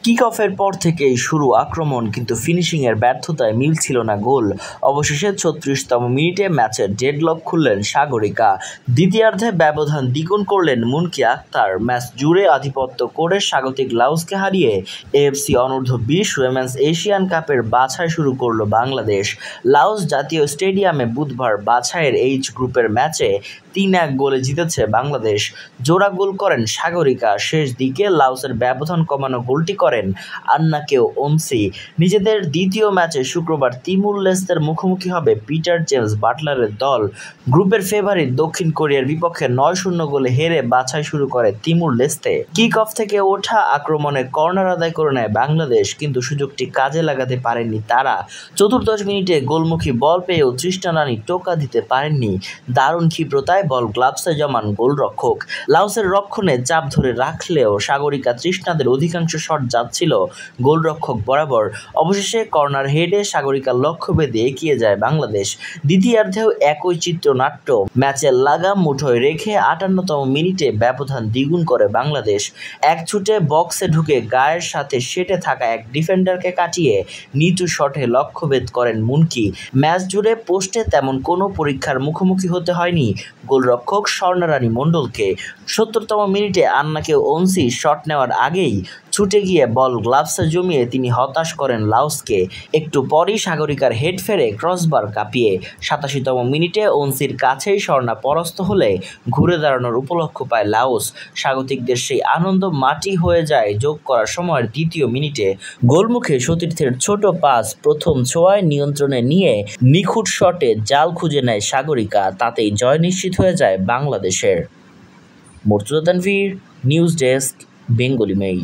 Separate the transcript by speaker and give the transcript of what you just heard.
Speaker 1: Kick অফের পর থেকেই শুরু আক্রমণ, কিন্তু ফিনিশিংয়ের ব্যর্থতায় মিলছিল না গোল। অবশেষে ৩৬তম মিনিটে ম্যাচের ডেডলক খুললেন সাগরিকা। দ্বিতীয়ার্ধে ব্যবধান দ্বিগুণ করলেন মুনকি আক্তার। ম্যাচ জুড়ে আধিপত্য করে স্বাগতিক লাওসকে হারিয়ে এএফসি অনূর্ধ্ব-২০ উইমেন্স এশিয়ান কাপের বাছাই শুরু করল বাংলাদেশ। লাওস জাতীয় স্টেডিয়ামে বুধবার বাছাইয়ের এইচ গ্রুপের ম্যাচে ৩-১ গোলে জিতেছে বাংলাদেশ। জোড়া গোল করেন সাগরিকা। শেষ দিকে লাওসের ব্যবধান কমানো গোলটি করেন আন্নাকেও ওনসি। নিজেদের দ্বিতীয় ম্যাচে শুক্রবার তিমুর লেস্তের মুখোমুখি হবে পিটার জেমস বাটলারের দল। গ্রুপের ফেভারিট দক্ষিণ কোরিয়ার বিপক্ষে ৯-০ গোলে হেরে বাছাই শুরু করে তিমুর লেস্তে। কিক অফ থেকে ওঠা আক্রমণে কর্নার আদায় করে নেয় বাংলাদেশ, কিন্তু সুযোগটি কাজে লাগাতে পারেননি তারা। চতুর্দশ মিনিটে গোলমুখী বল পেয়েও তৃষ্ণা রানী টোকা দিতে পারেননি। দারুণ ক্ষিপ্রতায় বল গ্লাভসে জমান গোলরক্ষক। লাওসের রক্ষণে চাপ ধরে রাখলেও সাগরিকা তৃষ্ণাদের অধিকাংশ শট যাচ্ছিল গোলরক্ষক বরাবর। অবশেষে কর্নার হেডে সাগরিকার লক্ষ্যভেদে এগিয়ে যায় বাংলাদেশ। দ্বিতীয়ার্ধেও একই চিত্রনাট্য। ম্যাচের লাগাম মুঠোয় রেখে ৫৮তম মিনিটে ব্যবধান দ্বিগুণ করে বাংলাদেশ। এক ছুটে বক্সে ঢুকে গায়ের সাথে সেটে থাকা এক ডিফেন্ডারকে কাটিয়ে নিচু শটে লক্ষ্যভেদ করেন মুনকি। ম্যাচ জুড়ে পোস্টে তেমন কোনো পরীক্ষার মুখোমুখি হতে হয়নি গোলরক্ষক স্বর্ণারানী মণ্ডলকে। ৭০তম মিনিটে আন্নাকেও ওনসি শট নেওয়ার আগেই ছুটে গিয়ে বল গ্লাভসে জমিয়ে তিনি হতাশ করেন লাওসকে। একটু পরই সাগরিকার হেড ফেরে ক্রসবার কাঁপিয়ে। ৮৭তম মিনিটে ওনসির কাছেই স্বর্ণা পরাস্ত হলে ঘুরে দাঁড়ানোর উপলক্ষ পায় লাওস। স্বাগতিকদের সেই আনন্দ মাটি হয়ে যায় যোগ করার সময়ের দ্বিতীয় মিনিটে। গোলমুখে সতীর্থের ছোট পাস প্রথম ছোঁয়ায় নিয়ন্ত্রণে নিয়ে নিখুঁত শটে জাল খুঁজে নেয় সাগরিকা। তাতেই জয় নিশ্চিত হয়ে যায় বাংলাদেশের। Murtaza Tanvir, news desk, Bengali mail.